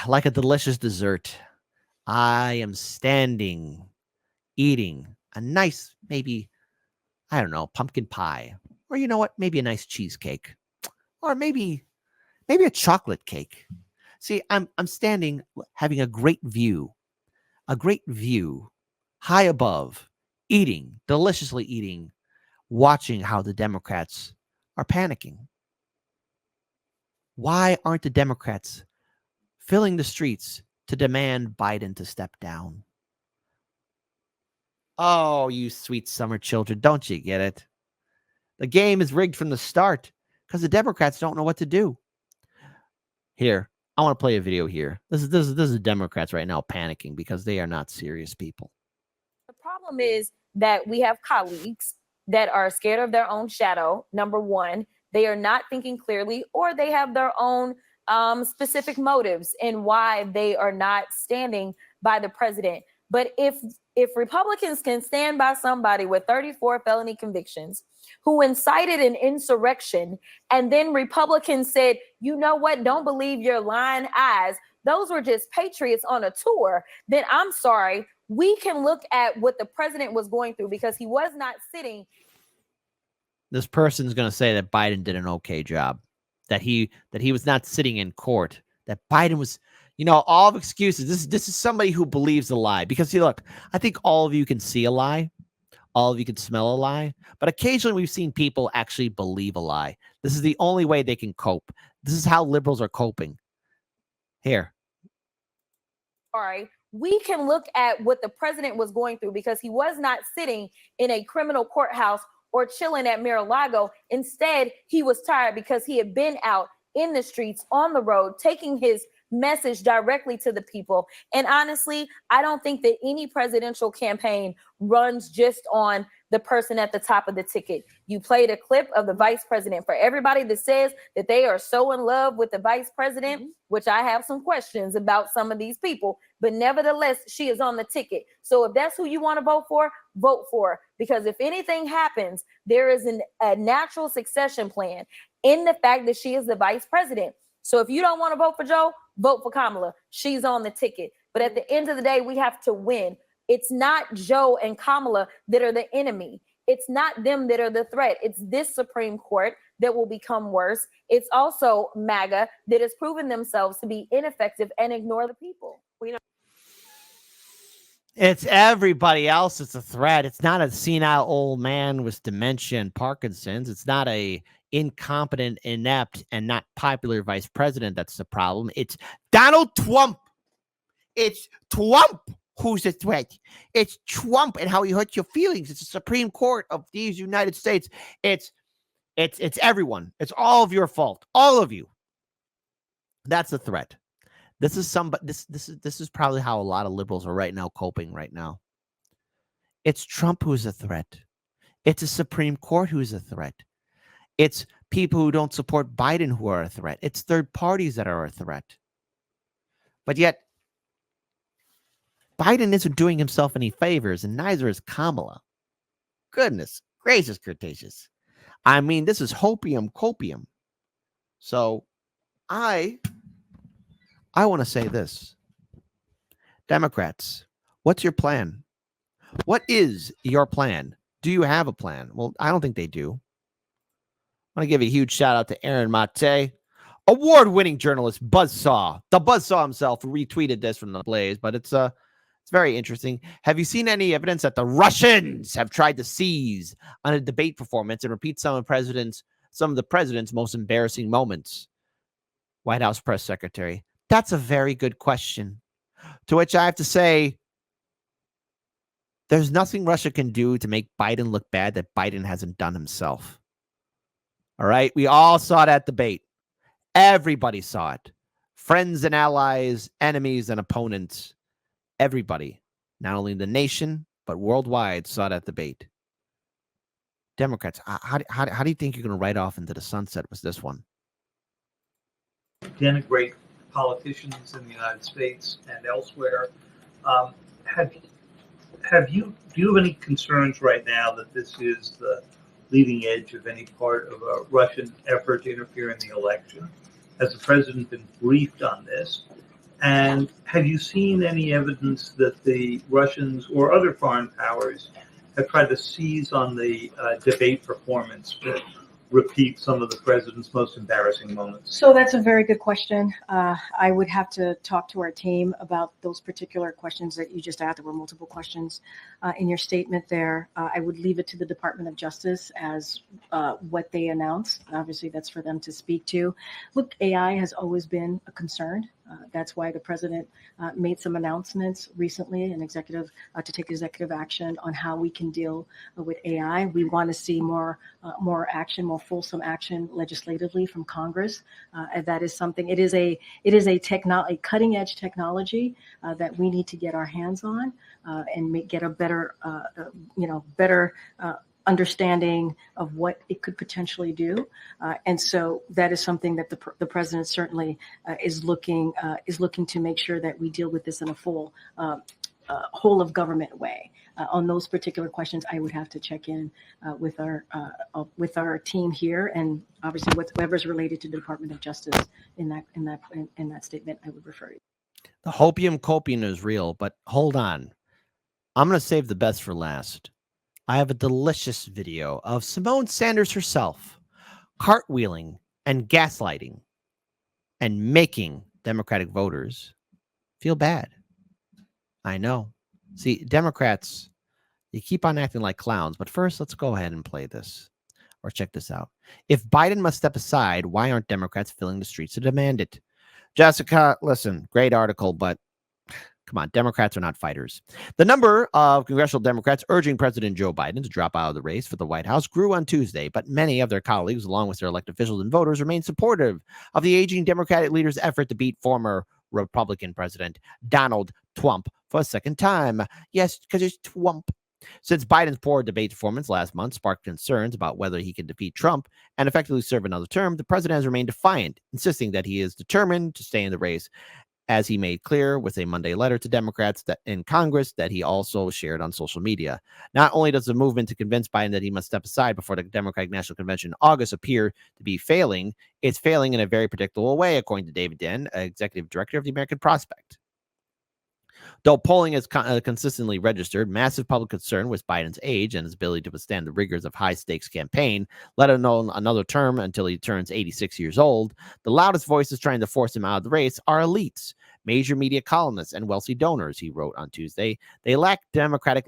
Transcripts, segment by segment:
like a delicious dessert. I am standing, eating a nice, maybe, I don't know, pumpkin pie. Or you know what? Maybe a nice cheesecake. Or maybe a chocolate cake. See, I'm standing having a great view, high above, eating, deliciously eating, watching how the Democrats are panicking. Why aren't the Democrats filling the streets to demand Biden to step down? Oh, you sweet summer children, don't you get it? The game is rigged from the start because the Democrats don't know what to do. Here, I want to play a video here. This is the Democrats right now panicking because they are not serious people. The problem is that we have colleagues that are scared of their own shadow. Number one, they are not thinking clearly, or they have their own specific motives in why they are not standing by the president. But if Republicans can stand by somebody with 34 felony convictions who incited an insurrection, and then Republicans said, you know what, don't believe your lying eyes, those were just patriots on a tour, then I'm sorry, we can look at what the president was going through because he was not sitting. This person's going to say that Biden did an okay job, that he was not sitting in court, that Biden was, all of excuses. This is somebody who believes a lie. Because, see, look, I think all of you can see a lie. All of you can smell a lie. But occasionally we've seen people actually believe a lie. This is the only way they can cope. This is how liberals are coping. Here. Sorry, we can look at what the president was going through because he was not sitting in a criminal courthouse or chilling at Mar-a-Lago. Instead, he was tired because he had been out in the streets, on the road, taking his message directly to the people. And honestly, I don't think that any presidential campaign runs just on the person at the top of the ticket. You played a clip of the vice president. For everybody that says that they are so in love with the vice president, which I have some questions about some of these people, but nevertheless, she is on the ticket. So if that's who you want to vote for her. Because if anything happens, there is a natural succession plan in the fact that she is the vice president. So if you don't want to vote for Joe, vote for Kamala. She's on the ticket. But at the end of the day, we have to win. It's not Joe and Kamala that are the enemy. It's not them that are the threat. It's this Supreme Court that will become worse. It's also MAGA that has proven themselves to be ineffective and ignore the people. It's everybody else that's a threat. It's not a senile old man with dementia and Parkinson's. It's not a incompetent, inept, and not popular vice president that's the problem. It's Donald Trump. It's Trump who's a threat. It's Trump and how he hurts your feelings. It's the Supreme Court of these United States. It's everyone. It's all of your fault. All of you. That's a threat. This is probably how a lot of liberals are right now coping right now. It's Trump who's a threat. It's a Supreme Court who's a threat. It's people who don't support Biden who are a threat. It's third parties that are a threat. But yet, Biden isn't doing himself any favors, and neither is Kamala. Goodness gracious, Cretaceous. I mean, this is hopium copium. So, I want to say this. Democrats, what's your plan? What is your plan? Do you have a plan? Well, I don't think they do. I want to give a huge shout out to Aaron Mate, award-winning journalist, Buzzsaw. The Buzzsaw himself retweeted this from the Blaze, but it's very interesting. Have you seen any evidence that the Russians have tried to seize on a debate performance and repeat some of the president's most embarrassing moments? White House press secretary. That's a very good question. To which I have to say, there's nothing Russia can do to make Biden look bad that Biden hasn't done himself. All right? We all saw that debate. Everybody saw it. Friends and allies, enemies and opponents. Everybody, not only in the nation, but worldwide, saw that debate. Democrats, how do you think you're going to ride off into the sunset with this one? Denigrate politicians in the United States and elsewhere. Do you have any concerns right now that this is the leading edge of any part of a Russian effort to interfere in the election? Has the president been briefed on this? And have you seen any evidence that the Russians or other foreign powers have tried to seize on the debate performance to repeat some of the president's most embarrassing moments? So that's a very good question. I would have to talk to our team about those particular questions that you just asked. There were multiple questions in your statement there. I would leave it to the Department of Justice as what they announced. Obviously, that's for them to speak to. Look, AI has always been a concern. That's why the president made some announcements recently, an executive to take executive action on how we can deal with AI. We want to see more action, more fulsome action legislatively from Congress. And that is something. It is a cutting edge technology that we need to get our hands on and get a better understanding of what it could potentially do, and so that is something that the president certainly is looking to make sure that we deal with this in a full whole of government way. On those particular questions, I would have to check in with our team here, and obviously whatever's related to the Department of Justice in that statement, I would refer you. The hopium copium is real, but hold on, I'm going to save the best for last. I have a delicious video of Symone Sanders herself cartwheeling and gaslighting and making Democratic voters feel bad. I know. See, Democrats, you keep on acting like clowns, but first let's go ahead and play this or check this out. If Biden must step aside, why aren't Democrats filling the streets to demand it? Jessica, listen, great article, but come on, Democrats are not fighters. The number of congressional Democrats urging President Joe Biden to drop out of the race for the White House grew on Tuesday, but many of their colleagues, along with their elected officials and voters, remain supportive of the aging Democratic leader's effort to beat former Republican President Donald Trump for a second time. Yes, because it's Trump. Since Biden's poor debate performance last month sparked concerns about whether he can defeat Trump and effectively serve another term, the president has remained defiant, insisting that he is determined to stay in the race, as he made clear with a Monday letter to Democrats that in Congress that he also shared on social media. Not only does the movement to convince Biden that he must step aside before the Democratic National Convention in August appear to be failing, it's failing in a very predictable way, according to David Den, executive director of the American Prospect. Though polling has consistently registered massive public concern with Biden's age and his ability to withstand the rigors of high-stakes campaign, let alone another term until he turns 86 years old, the loudest voices trying to force him out of the race are elites, major media columnists, and wealthy donors, he wrote on Tuesday. They lack democratic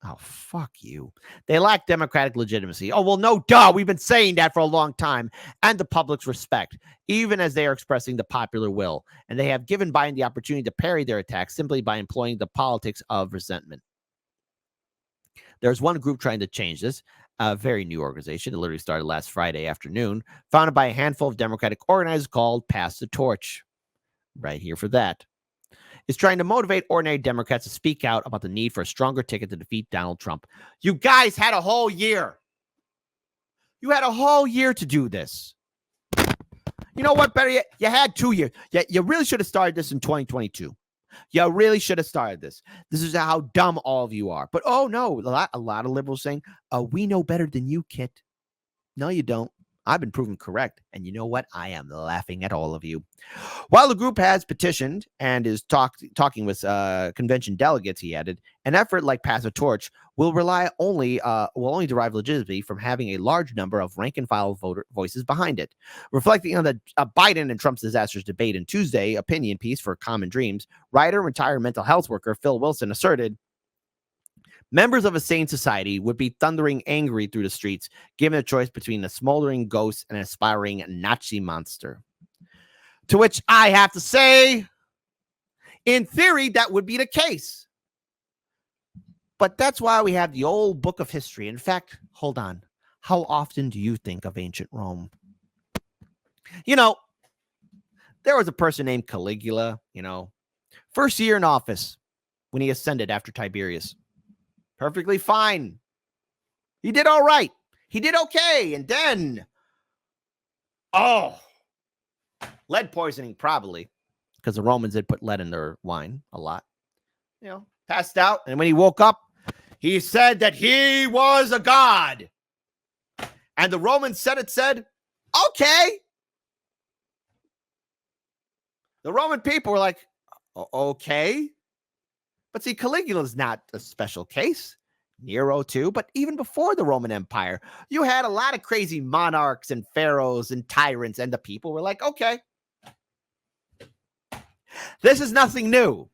Oh, fuck you. They lack democratic legitimacy. Oh, well, no, duh. We've been saying that for a long time. And the public's respect, even as they are expressing the popular will. And they have given Biden the opportunity to parry their attacks simply by employing the politics of resentment. There's one group trying to change this, a very new organization. It literally started last Friday afternoon, founded by a handful of Democratic organizers called Pass the Torch. Right here for that. Is trying to motivate ordinary Democrats to speak out about the need for a stronger ticket to defeat Donald Trump. You guys had a whole year. You had a whole year to do this. You know what, better yet? You had 2 years. You really should have started this in 2022. You really should have started this. This is how dumb all of you are. But, oh, no, a lot of liberals saying, we know better than you, Kit. No, you don't. I've been proven correct. And you know what? I am laughing at all of you. While the group has petitioned and is talking with convention delegates, he added, an effort like Pass the Torch will only derive legitimacy from having a large number of rank and file voter voices behind it. Reflecting on the Biden and Trump's disastrous debate in Tuesday opinion piece for Common Dreams, writer and retired mental health worker Phil Wilson asserted, members of a sane society would be thundering angry through the streets, given a choice between a smoldering ghost and an aspiring Nazi monster. To which I have to say, in theory, that would be the case. But that's why we have the old book of history. In fact, hold on. How often do you think of ancient Rome? You know, there was a person named Caligula, first year in office when he ascended after Tiberius. Perfectly fine. He did all right. He did okay. And then, lead poisoning, probably, because the Romans did put lead in their wine a lot. Passed out. And when he woke up, he said that he was a god. And the Roman Senate said, okay. The Roman people were like, okay. But see, Caligula is not a special case. Nero too, but even before the Roman Empire, you had a lot of crazy monarchs and pharaohs and tyrants, and the people were like, okay, this is nothing new.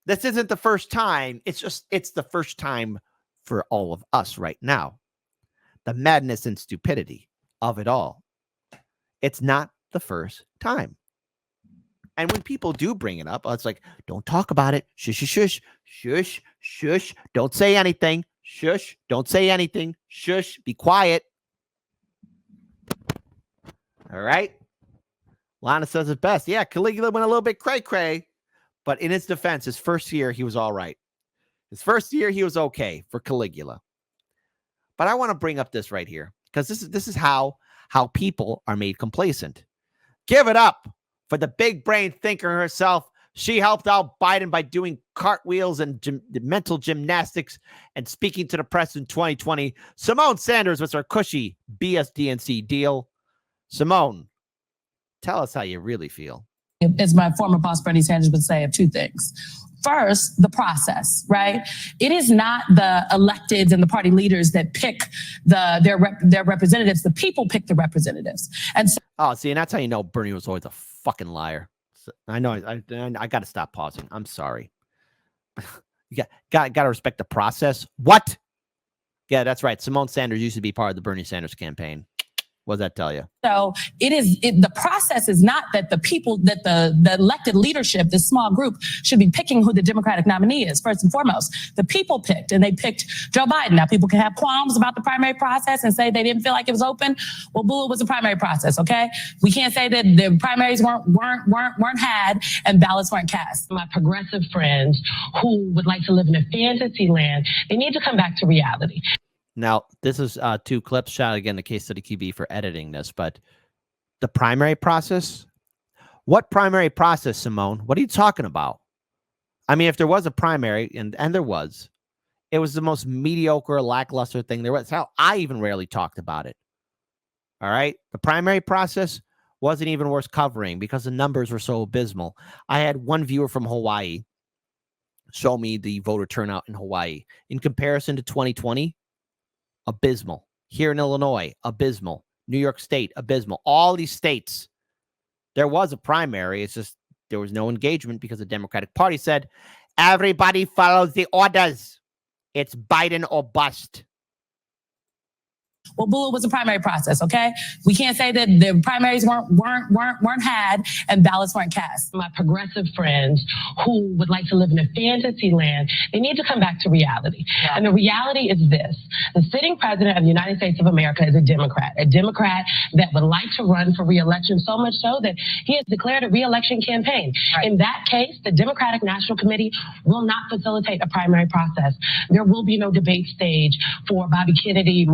This isn't the first time. It's the first time for all of us right now. The madness and stupidity of it all. It's not the first time. And when people do bring it up, it's like, don't talk about it. Shush, shush, shush, shush, shush. Don't say anything. Shush. Don't say anything. Shush. Be quiet. All right. Lana says it best. Yeah, Caligula went a little bit cray-cray, but in his defense, his first year, he was all right. His first year, he was okay for Caligula. But I want to bring up this right here, because this is how people are made complacent. Give it up for the big brain thinker herself. She helped out Biden by doing cartwheels and mental gymnastics and speaking to the press in 2020. Symone Sanders was her cushy BSDNC deal. Symone, tell us how you really feel. As my former boss, Bernie Sanders, would say, of two things. First, the process, right? It is not the electeds and the party leaders that pick their representatives. The people pick the representatives. And so, see, and that's how you know Bernie was always a fucking liar. So, I know I got to stop pausing. I'm sorry. You got to respect the process. What? Yeah, that's right. Symone Sanders used to be part of the Bernie Sanders campaign. What does that tell you? So the process is not that the people, that the elected leadership, this small group, should be picking who the Democratic nominee is, first and foremost. The people picked, and they picked Joe Biden. Now, people can have qualms about the primary process and say they didn't feel like it was open. Well, boo, it was a primary process, okay? We can't say that the primaries weren't had and ballots weren't cast. My progressive friends who would like to live in a fantasy land, they need to come back to reality. Now, this is two clips. Shout out again to Case Study QB for editing this, but the primary process? What primary process, Symone? What are you talking about? I mean, if there was a primary, and there was, it was the most mediocre, lackluster thing there was. Hell, I even rarely talked about it. All right? The primary process wasn't even worth covering because the numbers were so abysmal. I had one viewer from Hawaii show me the voter turnout in Hawaii. In comparison to 2020, abysmal. Here in Illinois, abysmal. New York State, abysmal. All these states, there was a primary. It's just there was no engagement because the Democratic Party said, everybody follows the orders. It's Biden or bust. Well, boo, it was a primary process, okay? We can't say that the primaries weren't had and ballots weren't cast. My progressive friends who would like to live in a fantasy land, they need to come back to reality. Yeah. And the reality is this. The sitting president of the United States of America is a Democrat that would like to run for re-election, so much so that he has declared a re-election campaign. Right. In that case, the Democratic National Committee will not facilitate a primary process. There will be no debate stage for Bobby Kennedy,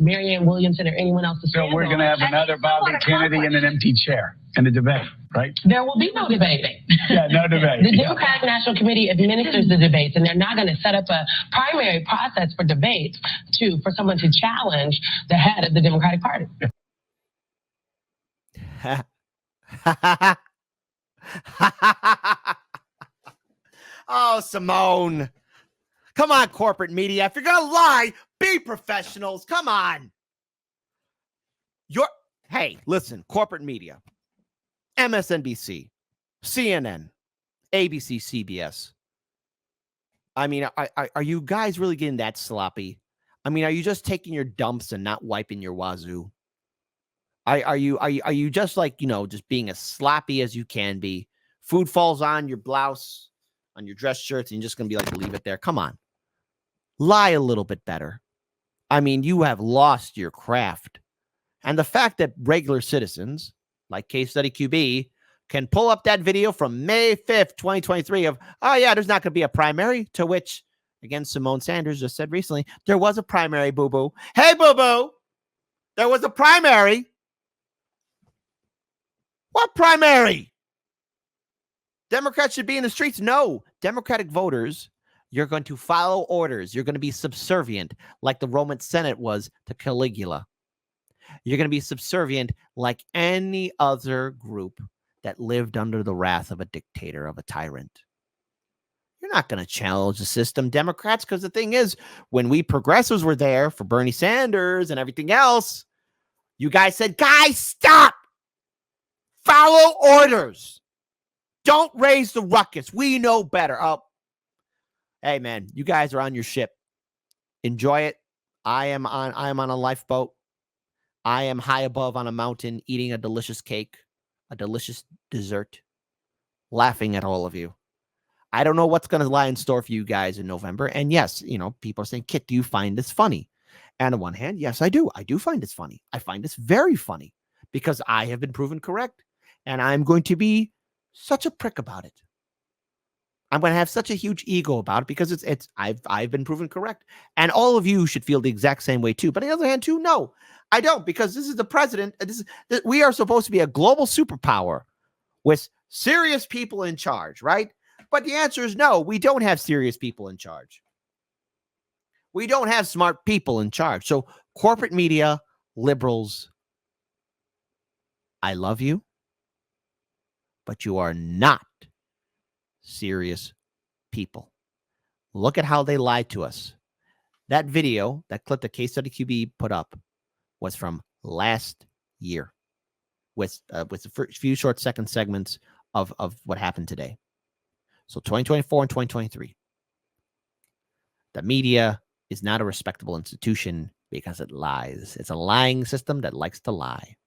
Marianne Williamson, or anyone else to stand. So we're going to have another Bobby Kennedy in an empty chair in a debate, right? There will be no debate. Yeah, no debate. The Democratic National Committee administers the debates, and they're not going to set up a primary process for debates for someone to challenge the head of the Democratic Party. Oh, Symone. Come on, corporate media. If you're going to lie, be professionals. Come on. Hey, listen, corporate media. MSNBC, CNN, ABC, CBS. I mean, are you guys really getting that sloppy? I mean, are you just taking your dumps and not wiping your wazoo? Are you just like, just being as sloppy as you can be? Food falls on your blouse, on your dress shirts, and you're just going to be like, leave it there. Come on. Lie a little bit better. I mean, you have lost your craft. And the fact that regular citizens, like Case Study QB, can pull up that video from May 5th, 2023 of, oh, yeah, there's not going to be a primary, to which, again, Symone Sanders just said recently, there was a primary, boo-boo. Hey, boo-boo, there was a primary. What primary? Democrats should be in the streets? No. Democratic voters, you're going to follow orders. You're going to be subservient like the Roman Senate was to Caligula. You're going to be subservient like any other group that lived under the wrath of a dictator, of a tyrant. You're not going to challenge the system, Democrats, because the thing is, when we progressives were there for Bernie Sanders and everything else, you guys said, guys, stop. Follow orders. Don't raise the ruckus. We know better. Oh, hey, man, you guys are on your ship. Enjoy it. I am on a lifeboat. I am high above on a mountain eating a delicious cake, a delicious dessert, laughing at all of you. I don't know what's going to lie in store for you guys in November. And yes, people are saying, Kit, do you find this funny? And on one hand, yes, I do. I do find this funny. I find this very funny because I have been proven correct. And I'm going to be such a prick about it. I'm going to have such a huge ego about it because I've been proven correct. And all of you should feel the exact same way too. But on the other hand too, no, I don't, because this is the president. We are supposed to be a global superpower with serious people in charge, right? But the answer is no, we don't have serious people in charge. We don't have smart people in charge. So corporate media, liberals, I love you, but you are not serious people. Look at how they lied to us. That video, that clip that Case Study QB put up was from last year with the few short second segments of what happened today. So 2024 and 2023. The media is not a respectable institution because it lies. It's a lying system that likes to lie.